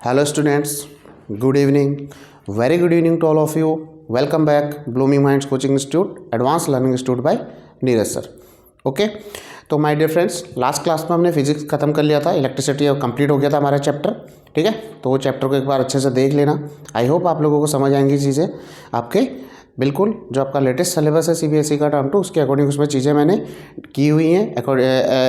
Hello students, good evening, very good evening to all of you. Welcome back Blooming Minds Coaching Institute, Advanced Learning Institute by Neeraj sir. Okay, तो my dear friends, last class में हमने physics खत्म कर लिया था, electricity अब complete हो गया था हमारा चैप्टर. ठीक है, तो वो चैप्टर को एक बार अच्छे से देख लेना. आई होप आप लोगों को समझ आएंगी चीज़ें आपके. बिल्कुल जो आपका लेटेस्ट सिलेबस है सीबीएसई का टर्म 2, उसके अकॉर्डिंग उसमें चीज़ें मैंने की हुई हैं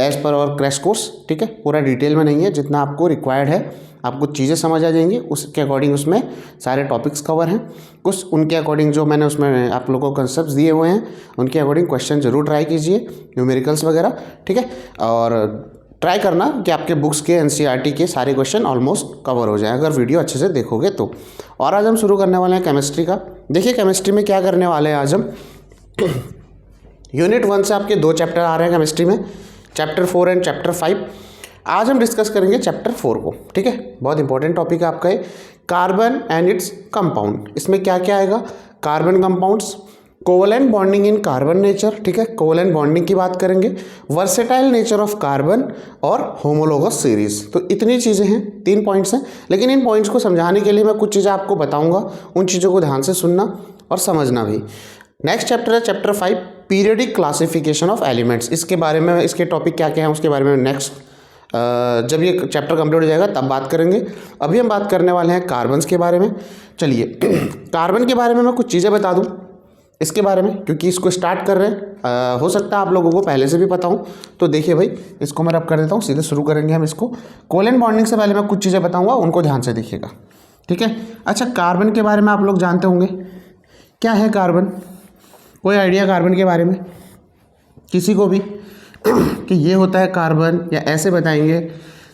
एज पर और क्रैश कोर्स. ठीक है, पूरा डिटेल में नहीं है, जितना आपको रिक्वायर्ड है आपको चीज़ें समझ आ जाएंगी. उसके अकॉर्डिंग उसमें सारे टॉपिक्स कवर हैं. कुछ उनके अकॉर्डिंग जो मैंने उसमें आप लोगों को कंसेप्ट दिए हुए हैं उनके अकॉर्डिंग क्वेश्चन जरूर ट्राई कीजिए, न्यूमेरिकल्स वगैरह. ठीक है, और ट्राई करना कि आपके बुक्स के एनसीईआरटी के सारे क्वेश्चन ऑलमोस्ट कवर हो जाए अगर वीडियो अच्छे से देखोगे तो. और आज हम शुरू करने वाले हैं केमिस्ट्री का. देखिए केमिस्ट्री में क्या करने वाले हैं आज हम. यूनिट 1 से आपके 2 चैप्टर आ रहे हैं केमिस्ट्री में, चैप्टर 4 एंड चैप्टर 5. आज हम डिस्कस करेंगे चैप्टर 4 को. ठीक है, बहुत इंपॉर्टेंट टॉपिक है आपका ये, कार्बन एंड इट्स कंपाउंड. इसमें क्या क्या आएगा, carbon compounds, covalent bonding in carbon nature. ठीक है, कोवलेंट बॉन्डिंग की बात करेंगे, वर्सेटाइल नेचर ऑफ कार्बन और होमोलोगस सीरीज. तो इतनी चीज़ें हैं, 3 पॉइंट्स हैं. लेकिन इन पॉइंट्स को समझाने के लिए मैं कुछ चीज़ें आपको बताऊंगा, उन चीज़ों को ध्यान से सुनना और समझना भी. नेक्स्ट चैप्टर है chapter 5, periodic classification of elements. इसके बारे में, इसके टॉपिक क्या क्या हैं उसके बारे में नेक्स्ट जब ये चैप्टर कंप्लीट हो जाएगा तब बात करेंगे. अभी हम बात करने वाले हैं कार्बन्स के बारे में. चलिए कार्बन के बारे में मैं कुछ चीज़ें बता दूं इसके बारे में, क्योंकि इसको स्टार्ट कर रहे हैं. हो सकता है आप लोगों को पहले से भी पता हो. तो देखिए भाई, इसको मैं रब कर देता हूँ, सीधे शुरू करेंगे हम इसको. कोवलेंट बॉन्डिंग से पहले मैं कुछ चीज़ें बताऊँगा, उनको ध्यान से देखिएगा. ठीक है, अच्छा कार्बन के बारे में आप लोग जानते होंगे, क्या है कार्बन? कोई आइडिया कार्बन के बारे में किसी को भी कि ये होता है कार्बन, या ऐसे बताएंगे?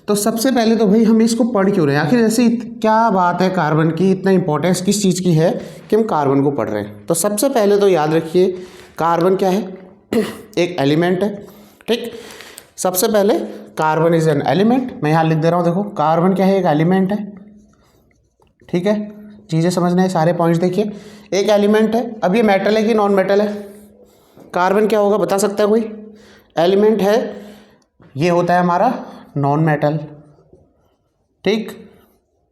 तो सबसे पहले तो भाई हम इसको पढ़ क्यों रहे हैं आखिर, ऐसी क्या बात है कार्बन की, इतना इंपॉर्टेंस किस चीज़ की है कि हम कार्बन को पढ़ रहे हैं? तो सबसे पहले तो याद रखिए कार्बन क्या है, एक एलिमेंट है. ठीक, सबसे पहले कार्बन इज एन एलिमेंट. मैं यहाँ लिख दे रहा हूँ, देखो कार्बन क्या है, एक एलिमेंट है. ठीक है, चीज़ें समझना है, सारे पॉइंट्स देखिए. एक एलिमेंट है. अब ये मेटल है कि नॉन मेटल है? कार्बन क्या होगा बता सकता है कोई? एलिमेंट है, ये होता है हमारा नॉन मेटल. ठीक,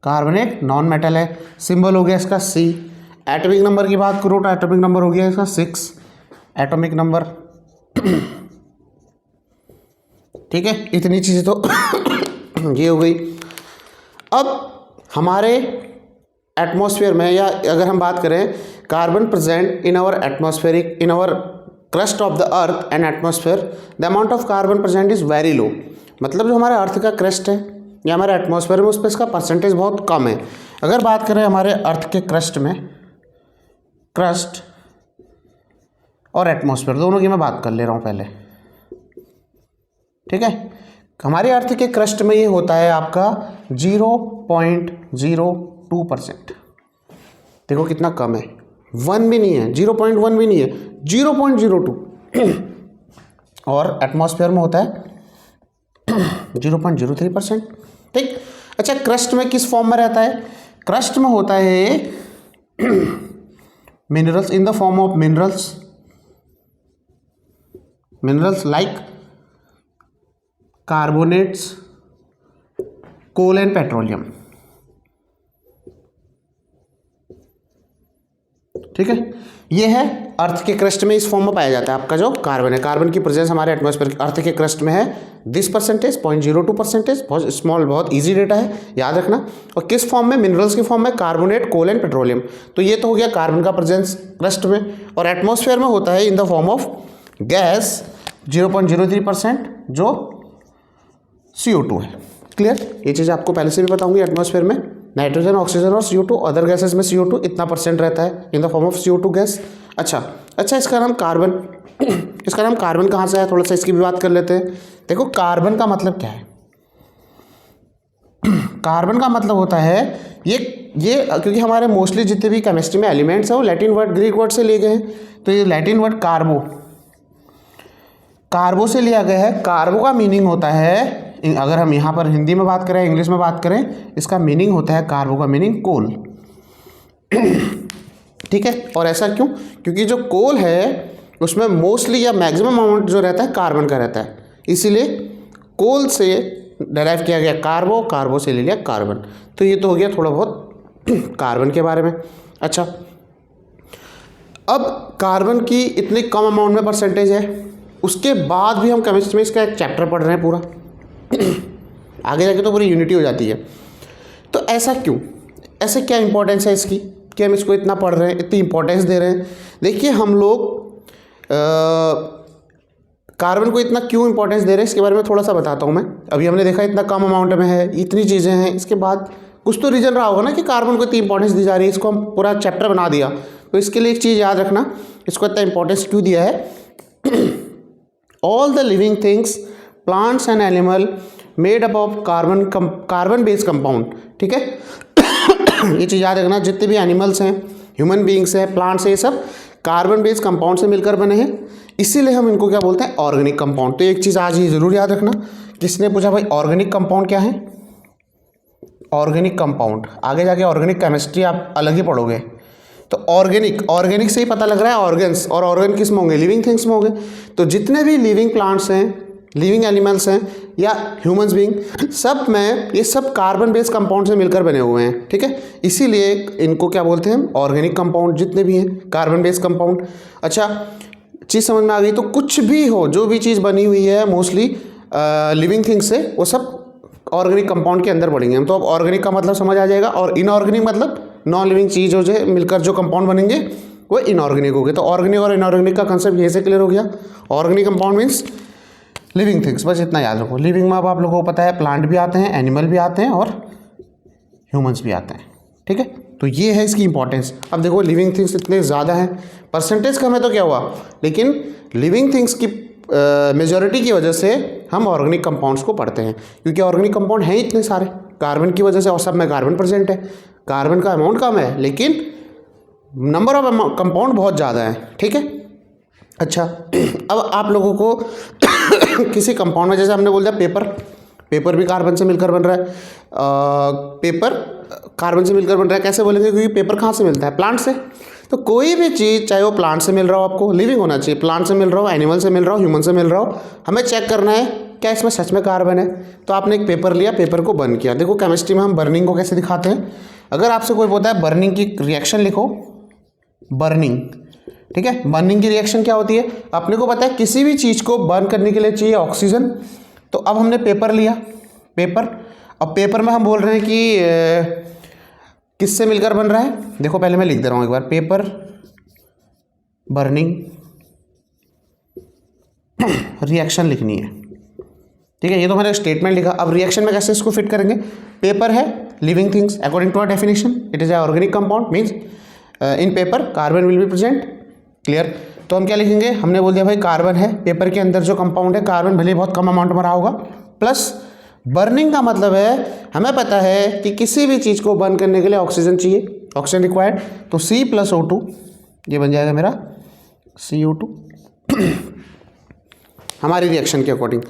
कार्बन एक नॉन मेटल है. सिंबल हो गया इसका C. एटॉमिक नंबर की बात करो तो एटॉमिक नंबर हो गया इसका 6 एटॉमिक नंबर. ठीक है, इतनी चीज़ें तो ये हो गई. अब हमारे एटमॉस्फेयर में, या अगर हम बात करें, carbon present in our atmospheric, in our crust of the earth and atmosphere, the amount of carbon present is very low. मतलब जो हमारे अर्थ का क्रस्ट है या हमारे एटमॉस्फेयर में, उस पर इसका परसेंटेज बहुत कम है. अगर बात करें हमारे अर्थ के क्रस्ट में, क्रस्ट और एटमॉस्फेयर दोनों की मैं बात कर ले रहा हूँ पहले. ठीक है, हमारे अर्थ के क्रस्ट में ये होता है आपका 0.02%. देखो कितना कम है, 1 भी नहीं है, 0.1 भी नहीं है, 0.02. और एटमॉस्फेयर में होता है 0.03%. ठीक, अच्छा क्रस्ट में किस फॉर्म में रहता है? क्रस्ट में होता है minerals, in the form of minerals, minerals like carbonates, coal and petroleum. ठीक है, ये है अर्थ के क्रस्ट में, इस फॉर्म में पाया जाता है आपका जो कार्बन है. कार्बन की प्रेजेंस हमारे एटमॉस्फेयर अर्थ के क्रस्ट में है दिस परसेंटेज, 0.02%. बहुत स्मॉल, बहुत इजी डेटा है, याद रखना. और किस फॉर्म में? मिनरल्स की फॉर्म में, कार्बोनेट, कोल एंड पेट्रोलियम. तो ये तो हो गया कार्बन का प्रेजेंस क्रस्ट में. और एटमॉस्फेयर में होता है इन द फॉर्म ऑफ गैस 0.03%, जो CO2 है. क्लियर, ये चीज़ आपको पहले से भी पता होंगी. एटमॉस्फेयर में नाइट्रोजन, ऑक्सीजन और CO2, अदर गैसेस में CO2 इतना परसेंट रहता है इन the form of CO2 gas. अच्छा इसका नाम कार्बन, इसका नाम कार्बन कहाँ से है, थोड़ा सा इसकी भी बात कर लेते हैं. देखो कार्बन का मतलब क्या है. कार्बन का मतलब होता है ये क्योंकि हमारे मोस्टली जितने भी केमिस्ट्री में एलिमेंट्स हैं वो लैटिन वर्ड, ग्रीक वर्ड से लिए गए हैं. तो ये लैटिन वर्ड कार्बो से लिया गया है. कार्बो का मीनिंग होता है, अगर हम यहाँ पर हिंदी में बात करें, इंग्लिश में बात करें, इसका मीनिंग होता है, कार्बो का मीनिंग कोल. ठीक है, और ऐसा क्यों? क्योंकि जो कोल है उसमें मोस्टली या मैक्सिमम अमाउंट जो रहता है कार्बन का रहता है, इसीलिए कोल से डेराइव किया गया कार्बो, कार्बो से ले लिया कार्बन। तो ये तो हो गया थोड़ा बहुत कार्बन के बारे में। अच्छा, अब कार्बन की इतनी कम अमाउंट में परसेंटेज है, उसके बाद भी हम केमिस्ट्री में इसका एक चैप्टर पढ़ रहे हैं पूरा आगे जाके तो पूरी यूनिटी हो जाती है। तो ऐसा क्यों, ऐसे क्या इंपॉर्टेंस है इसकी कि हम इसको इतना पढ़ रहे हैं, इतनी इंपॉर्टेंस दे रहे हैं? देखिए, हम लोग कार्बन को इतना क्यों इंपॉर्टेंस दे रहे हैं इसके बारे में थोड़ा सा बताता हूँ मैं। अभी हमने देखा इतना कम अमाउंट में है, इतनी चीज़ें हैं, इसके बाद कुछ तो रीज़न रहा होगा ना कि कार्बन को इतनी इंपॉर्टेंस दी जा रही है, इसको हम पूरा चैप्टर बना दिया। तो इसके लिए एक चीज़ याद रखना, इसको इतना इंपॉर्टेंस क्यों दिया है। All the living things, plants and animal made up of carbon based compound, ठीक है। ये चीज़ याद रखना, जितने भी एनिमल्स हैं, ह्यूमन बींग्स हैं, प्लांट्स हैं, ये सब कार्बन बेस्ड कंपाउंड से मिलकर बने हैं, इसीलिए हम इनको क्या बोलते हैं, ऑर्गेनिक कंपाउंड। तो एक चीज़ आज ये ज़रूर याद रखना, किसने पूछा भाई ऑर्गेनिक कंपाउंड क्या है? ऑर्गेनिक कंपाउंड आगे जाके ऑर्गेनिक केमिस्ट्री आप अलग ही पढ़ोगे। तो ऑर्गेनिक से ही पता लग रहा है ऑर्गन्स, और ऑर्गन किस में होंगे, लिविंग थिंग्स में होंगे। तो जितने भी लिविंग प्लांट्स हैं, लिविंग एनिमल्स हैं या ह्यूमंस बीइंग, सब में ये सब कार्बन बेस्ड कंपाउंड से मिलकर बने हुए हैं, ठीक है। इसीलिए इनको क्या बोलते हैं, ऑर्गेनिक कंपाउंड, जितने भी हैं कार्बन बेस्ड कंपाउंड। अच्छा, चीज़ समझ में आ गई? तो कुछ भी हो, जो भी चीज़ बनी हुई है मोस्टली लिविंग थिंग्स से, वो सब ऑर्गेनिक कंपाउंड के अंदर पड़ेंगे हम। तो अब ऑर्गेनिक का मतलब समझ आ जाएगा, और इनऑर्गेनिक मतलब नॉन लिविंग चीज़ हो जाए, मिलकर जो कंपाउंड बनेंगे वो इनऑर्गेनिक हो गए। तो ऑर्गेनिक और इनऑर्गेनिक का कंसेप्ट यहीं से क्लियर हो गया। Organic compound means living things, बस इतना याद रखो। लिविंग में अब आप लोगों को पता है प्लांट भी आते हैं, एनिमल भी आते हैं और ह्यूमंस भी आते हैं, ठीक है। तो ये है इसकी इंपॉर्टेंस। अब देखो, लिविंग थिंग्स इतने ज़्यादा हैं, परसेंटेज कम है तो क्या हुआ, लेकिन लिविंग थिंग्स की मेजॉरिटी की वजह से हम ऑर्गेनिक कंपाउंड्स को पढ़ते हैं, क्योंकि ऑर्गेनिक कंपाउंड हैं इतने सारे कार्बन की वजह से, और सब में कार्बन प्रेजेंट है। कार्बन का अमाउंट कम है लेकिन नंबर ऑफ कंपाउंड बहुत ज़्यादा है, ठीक है। अच्छा, अब आप लोगों को किसी कंपाउंड में, जैसे हमने बोल दिया पेपर भी कार्बन से मिलकर बन रहा है, पेपर कार्बन से मिलकर बन रहा है, कैसे बोलेंगे, क्योंकि पेपर कहाँ से मिलता है, प्लांट से। तो कोई भी चीज़, चाहे वो प्लांट से मिल रहा हो, आपको लिविंग होना चाहिए, प्लांट से मिल रहा हो, एनिमल से मिल रहा हो, ह्यूमन से मिल रहा हो, हमें चेक करना है क्या इसमें सच में कार्बन है। तो आपने एक पेपर लिया, पेपर को बर्न किया। देखो केमिस्ट्री में हम बर्निंग को कैसे दिखाते हैं। अगर आपसे कोई बोलता है बर्निंग की रिएक्शन लिखो, बर्निंग, ठीक है, बर्निंग की रिएक्शन क्या होती है, अपने को पता है किसी भी चीज़ को बर्न करने के लिए चाहिए ऑक्सीजन। तो अब हमने पेपर लिया, पेपर, अब पेपर में हम बोल रहे हैं कि किससे मिलकर बन रहा है। देखो पहले मैं लिख दे रहा हूँ एक बार, पेपर बर्निंग रिएक्शन लिखनी है, ठीक है। ये तो मैंने स्टेटमेंट लिखा। अब रिएक्शन में कैसे इसको फिट करेंगे, पेपर है living things, according to our definition it is a organic compound, means in paper carbon will be present, clear. तो हम क्या लिखेंगे, हमने बोल दिया भाई कार्बन है, पेपर के अंदर जो कंपाउंड है कार्बन भले बहुत कम अमाउंट में रहा होगा, प्लस बर्निंग का मतलब है हमें पता है कि किसी भी चीज़ को बर्न करने के लिए ऑक्सीजन चाहिए, ऑक्सीजन रिक्वायर्ड। तो C+O2 ये बन जाएगा मेरा CO2 हमारी रिएक्शन के अकॉर्डिंग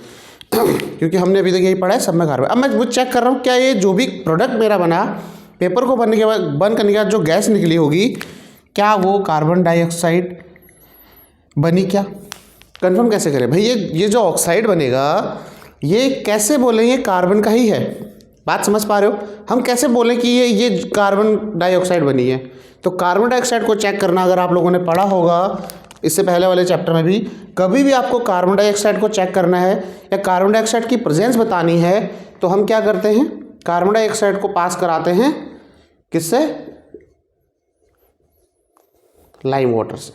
क्योंकि हमने अभी तक यही पढ़ा है, सब में कार्बन। अब मैं वो चेक कर रहा हूँ क्या ये जो भी प्रोडक्ट मेरा बना, पेपर को बनने के बाद, बर्न करने के बाद जो गैस निकली होगी, क्या वो कार्बन डाइऑक्साइड बनी क्या? कंफर्म कैसे करें भाई, ये जो ऑक्साइड बनेगा ये कैसे बोलें ये कार्बन का ही है? बात समझ पा रहे हो? हम कैसे बोलें कि ये कार्बन डाइऑक्साइड बनी है? तो कार्बन डाइऑक्साइड को चेक करना, अगर आप लोगों ने पढ़ा होगा इससे पहले वाले चैप्टर में भी, कभी भी आपको कार्बन डाइऑक्साइड को चेक करना है या कार्बन डाइऑक्साइड की प्रेजेंस बतानी है, तो हम क्या करते हैं, कार्बन डाइऑक्साइड को पास कराते हैं किससे, लाइम वाटर से।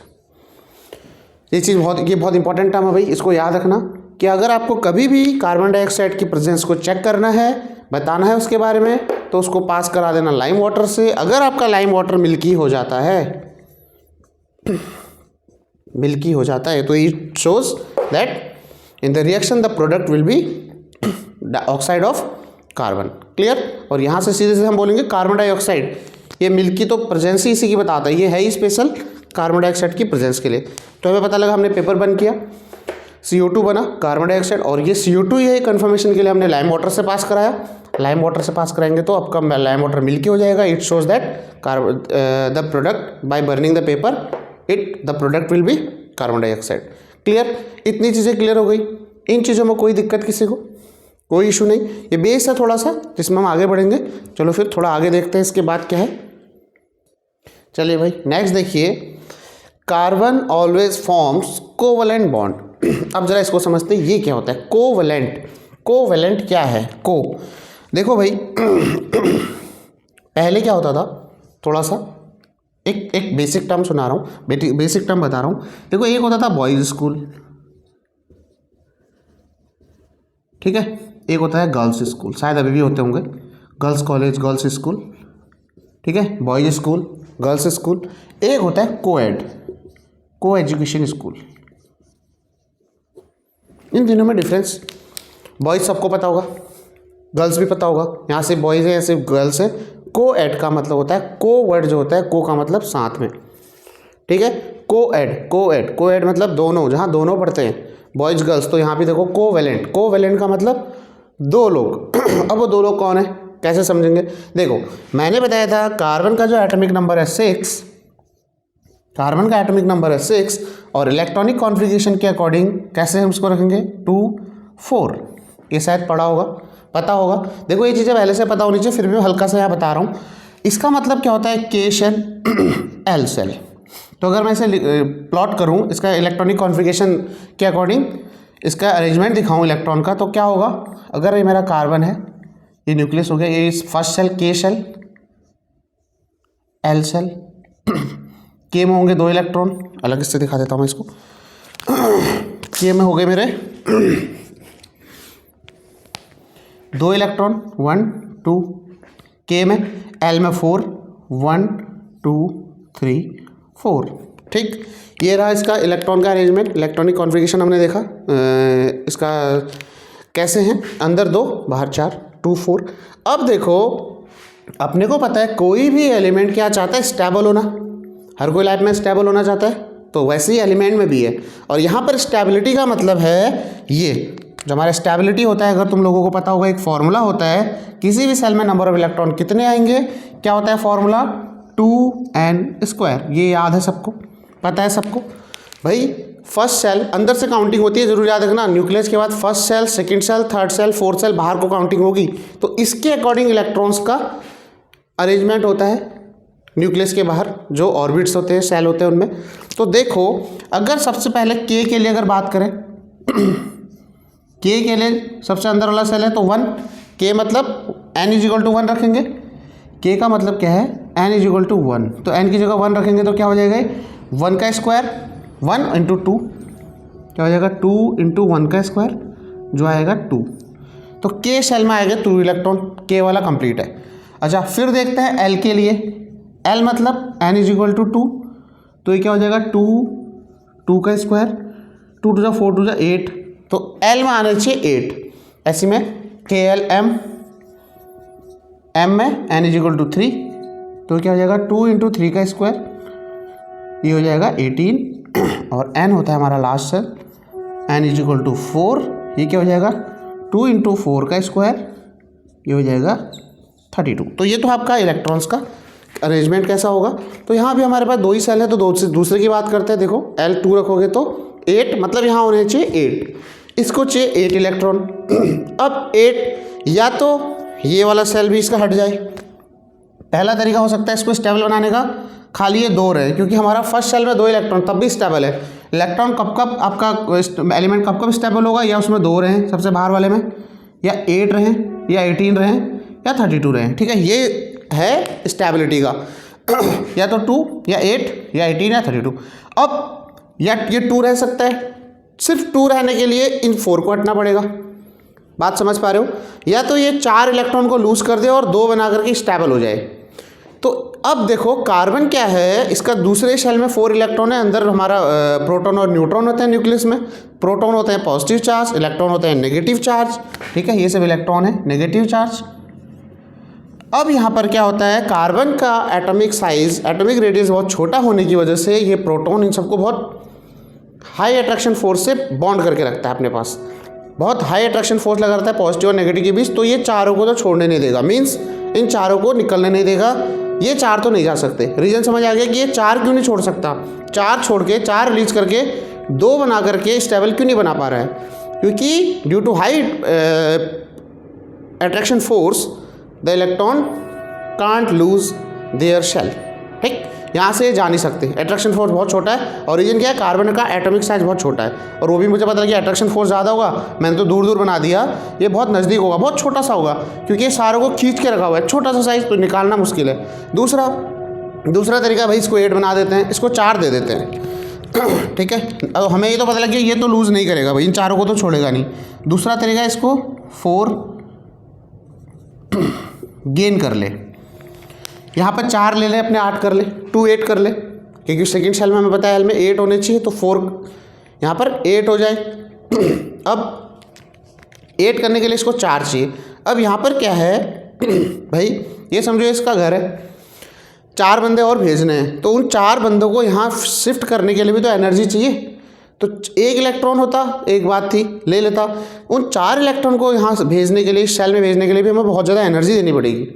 ये बहुत इंपॉर्टेंट टर्म है भाई, इसको याद रखना कि अगर आपको कभी भी कार्बन डाइऑक्साइड की प्रेजेंस को चेक करना है, बताना है उसके बारे में, तो उसको पास करा देना लाइम वाटर से। अगर आपका लाइम वाटर मिल्की हो जाता है, मिल्की हो जाता है, तो it shows that in the reaction the product will be oxide of carbon, clear. और यहाँ से सीधे से हम बोलेंगे कार्बन डाइऑक्साइड, ये मिल्की तो प्रेजेंस ही इसी की बताता है, ये है ही स्पेशल कार्बन डाइऑक्साइड की प्रेजेंस के लिए। तो हमें पता लगा, हमने पेपर बन किया, CO2 बना, कार्बन डाइऑक्साइड, और ये CO2 ही है कंफर्मेशन के लिए हमने लाइम वाटर से पास कराया। लाइम वाटर से पास कराएंगे तो आपका लाइम वाटर मिल्की हो जाएगा। It shows that the product by burning the paper the product will be carbon dioxide, clear. इतनी चीज़ें क्लियर हो गई। इन चीज़ों में कोई दिक्कत किसी को? कोई इशू नहीं, ये बेस है थोड़ा सा जिसमें हम आगे बढ़ेंगे। चलो फिर थोड़ा आगे देखते हैं इसके बाद क्या है। चलिए भाई नेक्स्ट देखिए, carbon always forms covalent bond. अब जरा इसको समझते हैं ये क्या होता है कोवलेंट। कोवलेंट क्या है को, देखो भाई पहले क्या होता था, थोड़ा सा एक बेसिक टर्म सुना रहा हूँ, बेसिक टर्म बता रहा हूँ। देखो एक होता था बॉयज़ स्कूल, ठीक है, एक होता है गर्ल्स स्कूल, शायद अभी भी होते होंगे, गर्ल्स कॉलेज गर्ल्स स्कूल, ठीक है, बॉयज़ स्कूल गर्ल्स स्कूल। एक होता है कोएड, को एजुकेशन स्कूल। इन तीनों में डिफरेंस, बॉयज़ सबको पता होगा, गर्ल्स भी पता होगा, यहाँ से बॉयज़ है यहाँ से गर्ल्स है। कोएड का मतलब होता है, को वर्ड जो होता है, को का मतलब साथ में, ठीक है, कोएड कोएड कोएड मतलब दोनों, जहाँ दोनों पढ़ते हैं बॉयज़ गर्ल्स। तो यहाँ पे देखो कोवेलेंट, कोवेलेंट का मतलब दो लोग। अब वो दो लोग कौन है, कैसे समझेंगे, देखो मैंने बताया था कार्बन का जो एटॉमिक नंबर है 6, कार्बन का एटॉमिक नंबर है 6 और इलेक्ट्रॉनिक कॉन्फ़िगरेशन के अकॉर्डिंग कैसे हम इसको रखेंगे 2 4। ये शायद पढ़ा होगा, पता होगा। देखो ये चीज़ें पहले से पता होनी चाहिए, फिर भी मैं हल्का सा यहाँ बता रहा हूँ। इसका मतलब क्या होता है के शेल एल शेल। तो अगर मैं इसे प्लॉट करूँ इसका इलेक्ट्रॉनिक कॉन्फ़िगरेशन के अकॉर्डिंग, इसका अरेंजमेंट दिखाऊँ इलेक्ट्रॉन का, तो क्या होगा, अगर ये मेरा कार्बन है, ये न्यूक्लियस हो गया, ये फर्स्ट शेल के शेल एल शेल, के में होंगे 2 इलेक्ट्रॉन, अलग इससे दिखा देता हूँ मैं इसको। के में हो गए मेरे 2 इलेक्ट्रॉन 1 2, के में, एल में 4 1 2 3 4, ठीक। ये रहा इसका इलेक्ट्रॉन का अरेंजमेंट, इलेक्ट्रॉनिक कॉन्फ़िगरेशन हमने देखा। इसका कैसे हैं, अंदर 2 बाहर 4 2 4। अब देखो अपने को पता है कोई भी एलिमेंट क्या चाहता है, स्टेबल होना, हर कोई लाइफ में स्टेबल होना चाहता है, तो वैसे ही एलिमेंट में भी है। और यहाँ पर स्टेबिलिटी का मतलब है ये जो हमारा स्टेबिलिटी होता है, अगर तुम लोगों को पता होगा एक फॉर्मूला होता है, किसी भी सेल में नंबर ऑफ इलेक्ट्रॉन कितने आएंगे, क्या होता है फॉर्मूला 2n²। ये याद है सबको, पता है सबको भाई। फर्स्ट सेल अंदर से काउंटिंग होती है, जरूर याद रखना, न्यूक्लियस के बाद first cell, second cell, third cell, fourth cell, बाहर को काउंटिंग होगी। तो इसके अकॉर्डिंग इलेक्ट्रॉन्स का अरेंजमेंट होता है न्यूक्लियस के बाहर, जो ऑर्बिट्स होते हैं, सेल होते हैं उनमें। तो देखो अगर सबसे पहले के लिए अगर बात करें के लिए सबसे अंदर वाला सेल है तो 1, के मतलब n=1 रखेंगे। के का मतलब क्या है, n=1, तो n की जगह 1 रखेंगे तो क्या हो जाएगा 1 का स्क्वायर, 1 × 2 क्या हो जाएगा 2 × 1 का स्क्वायर जो आएगा 2। तो के सेल में आएगा 2 इलेक्ट्रॉन, के वाला कंप्लीट है। अच्छा फिर देखते हैं एल के लिए, एल मतलब n=2, तो ये क्या हो जाएगा 2 का स्क्वायर, 2 × 4 × 8, तो एल में आना चाहिए 8। ऐसे में के एल एम में n=3, तो क्या हो जाएगा 2 × 3 का स्क्वायर, ये हो जाएगा 18। और n होता है हमारा लास्ट सेल, n=4, ये क्या हो जाएगा 2 × 4 का स्क्वायर, ये हो जाएगा 32। तो ये तो आपका इलेक्ट्रॉन्स का अरेंजमेंट कैसा होगा। तो यहाँ भी हमारे पास 2 ही सेल है, तो दूसरे की बात करते हैं। देखो L2 रखोगे तो 8, मतलब यहाँ होने चाहिए 8, इसको चाहिए 8 इलेक्ट्रॉन। अब 8 या तो ये वाला सेल भी इसका हट जाए, पहला तरीका हो सकता है इसको स्टेबल बनाने का, खाली ये 2 रहे, क्योंकि हमारा फर्स्ट सेल में 2 इलेक्ट्रॉन तब भी स्टेबल है। इलेक्ट्रॉन कब आपका एलिमेंट कब स्टेबल होगा, या उसमें 2 रहें सबसे बाहर वाले में, या 8 रहें, या 18 रहें, या 32 रहें, ठीक है। ये है स्टेबिलिटी का या तो 2 या 8 या 18 या 32। अब या ये 2 रह सकता है, सिर्फ 2 रहने के लिए इन 4 को हटना पड़ेगा, बात समझ पा रहे हो। या तो ये 4 इलेक्ट्रॉन को लूज कर दे और 2 बना करके स्टेबल हो जाए। तो अब देखो कार्बन क्या है, इसका दूसरे शेल में 4 इलेक्ट्रॉन है, अंदर हमारा प्रोटॉन और न्यूट्रॉन होते हैं न्यूक्लियस में। प्रोटॉन होते हैं पॉजिटिव चार्ज, इलेक्ट्रॉन होते हैं नेगेटिव चार्ज, ठीक है, ये सब इलेक्ट्रॉन है नेगेटिव चार्ज। अब यहाँ पर क्या होता है, कार्बन का एटॉमिक साइज, एटॉमिक रेडियस बहुत छोटा होने की वजह से ये प्रोटॉन इन सबको बहुत हाई अट्रैक्शन फोर्स से बॉन्ड करके रखता है अपने पास, बहुत हाई अट्रैक्शन फोर्स लगा रहता है पॉजिटिव और नेगेटिव के बीच। तो ये चारों को तो छोड़ने नहीं देगा, मीन्स इन चारों को निकलने नहीं देगा, ये 4 तो नहीं जा सकते। रीज़न समझ आ गया कि ये 4 क्यों नहीं छोड़ सकता, 4 छोड़ के 4 रिलीज करके 2 बना करके स्टेबल क्यों नहीं बना पा रहा है, क्योंकि due to high attraction force, the electron can't lose their shell. ठीक, यहाँ से जा नहीं सकते, अट्रैक्शन फोर्स बहुत छोटा है। और रीजन क्या है, कार्बन का एटॉमिक साइज बहुत छोटा है, और वो भी मुझे पता है कि अट्रैक्शन फोर्स ज़्यादा होगा, मैंने तो दूर दूर बना दिया, ये बहुत नज़दीक होगा, बहुत छोटा सा होगा, क्योंकि ये सारों को खींच के रखा हुआ है, छोटा सा साइज तो निकालना मुश्किल है। दूसरा तरीका भाई, इसको 8 बना देते हैं, इसको 4 दे देते हैं। ठीक है, अब हमें ये तो पता लग गया ये तो लूज़ नहीं करेगा भाई, इन चारों को तो छोड़ेगा नहीं। दूसरा तरीका, इसको 4 गेन कर ले, यहाँ पर 4 ले ले, अपने 8 कर ले, 2 8 कर ले, क्योंकि सेकंड सेल में हमें पता है एल में 8 होने चाहिए, तो 4 यहाँ पर 8 हो जाए। अब 8 करने के लिए इसको 4 चाहिए। अब यहाँ पर क्या है भाई, ये समझो इसका घर है, 4 बंदे और भेजने हैं, तो उन 4 बंदों को यहाँ शिफ्ट करने के लिए भी तो एनर्जी चाहिए। तो 1 इलेक्ट्रॉन होता, एक बात थी, ले लेता। उन 4 इलेक्ट्रॉन को यहाँ भेजने के लिए, इस शेल में भेजने के लिए भी हमें बहुत ज़्यादा एनर्जी देनी पड़ेगी।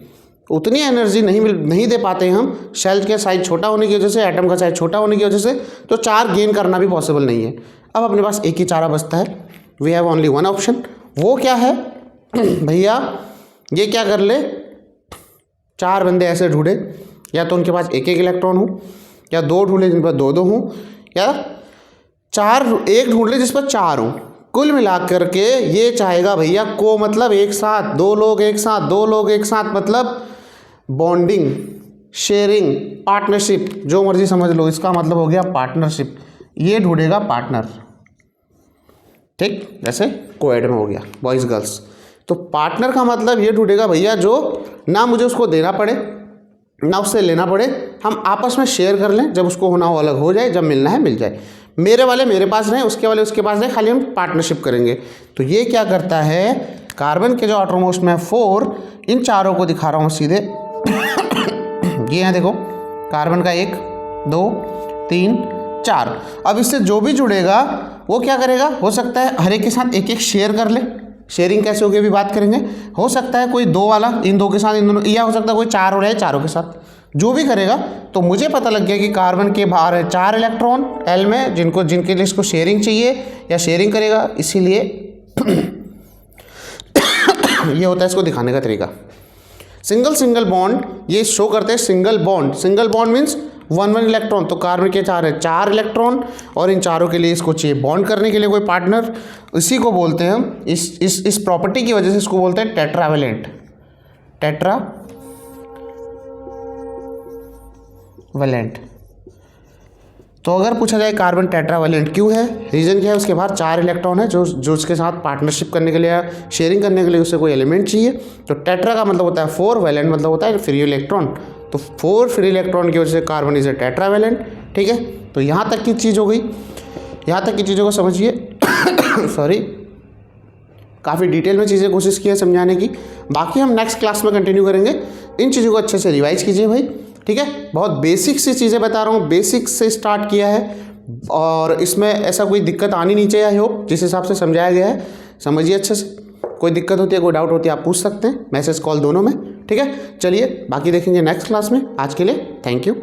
उतनी एनर्जी नहीं दे पाते हैं हम, शेल के साइज छोटा होने की वजह से, एटम का साइज छोटा होने की वजह से, तो 4 गेन करना भी पॉसिबल नहीं है। अब अपने पास एक ही चारा बचता है, we have only one option. वो क्या है भैया, ये क्या कर ले, 4 बंदे ऐसे ढूंढे, या तो उनके पास 1 1 इलेक्ट्रॉन हो, या 2 ढूंढे जिन पर 2 2 हों, या 1 ढूंढ ले जिस पर 4 हों। कुल मिलाकर के ये चाहेगा भैया को, मतलब एक साथ 2 लोग एक साथ, 2 लोग एक साथ, मतलब बॉन्डिंग, शेयरिंग, पार्टनरशिप, जो मर्जी समझ लो, इसका मतलब हो गया पार्टनरशिप। ये ढूंढेगा पार्टनर, ठीक, जैसे कोएड में हो गया बॉयज़ गर्ल्स। तो पार्टनर का मतलब ये ढूंढेगा भैया जो ना मुझे उसको देना पड़े ना उससे लेना पड़े, हम आपस में शेयर कर लें, जब उसको होना हो अलग हो जाए, जब मिलना है मिल जाए, मेरे वाले मेरे पास रहें, उसके वाले उसके पास रहें, खाली हम पार्टनरशिप करेंगे। तो ये क्या करता है, कार्बन के जो आउटरमोस्ट में 4, इन चारों को दिखा रहा हूँ सीधे ये हैं, देखो कार्बन का 1 2 3 4। अब इससे जो भी जुड़ेगा वो क्या करेगा, हो सकता है हर एक के साथ 1 1 शेयर कर ले। शेयरिंग कैसे होगी अभी बात करेंगे। हो सकता है कोई 2 वाला इन 2 के साथ, इन दोनों, या हो सकता है कोई 4 हो रहा है, चारों के साथ, जो भी करेगा। तो मुझे पता लग गया कि कार्बन के बाहर है 4 इलेक्ट्रॉन एल में, जिनके लिए इसको शेयरिंग चाहिए या शेयरिंग करेगा, इसीलिए ये होता है इसको दिखाने का तरीका। सिंगल बॉन्ड ये शो करते हैं, सिंगल बॉन्ड मीन्स 1 1 इलेक्ट्रॉन। तो कार्बन के 4 इलेक्ट्रॉन, और इन चारों के लिए इसको चाहिए बॉन्ड करने के लिए कोई पार्टनर। इसी को बोलते हैं हम, इस प्रॉपर्टी की वजह से इसको बोलते हैं टेट्रावेलेंट, टेट्रावेलेंट। तो अगर पूछा जाए कार्बन टेट्रावेलेंट क्यों है, रीज़न क्या है, उसके बाहर 4 इलेक्ट्रॉन है जो उसके साथ पार्टनरशिप करने के लिए, शेयरिंग करने के लिए उससे कोई एलिमेंट चाहिए। तो टेट्रा का मतलब होता है 4, वैलेंट मतलब होता है फ्री इलेक्ट्रॉन। तो 4 फ्री इलेक्ट्रॉन की वजह से कार्बन इज ए टेट्रावेलेंट। ठीक है, तो यहाँ तक की चीज़ हो गई, यहाँ तक की चीज़ों को समझिए। सॉरी, काफ़ी डिटेल में चीज़ें कोशिश की है समझाने की, बाकी हम नेक्स्ट क्लास में कंटिन्यू करेंगे। इन चीज़ों को अच्छे से रिवाइज कीजिए भाई, ठीक है। बहुत बेसिक सी चीज़ें बता रहा हूँ, बेसिक से स्टार्ट किया है, और इसमें ऐसा कोई दिक्कत आनी नहीं चाहिए। आई होप जिस हिसाब से समझाया गया है समझिए अच्छे से। कोई दिक्कत होती है, कोई डाउट होती है, आप पूछ सकते हैं, मैसेज कॉल दोनों में, ठीक है। चलिए बाकी देखेंगे नेक्स्ट क्लास में। आज के लिए थैंक यू।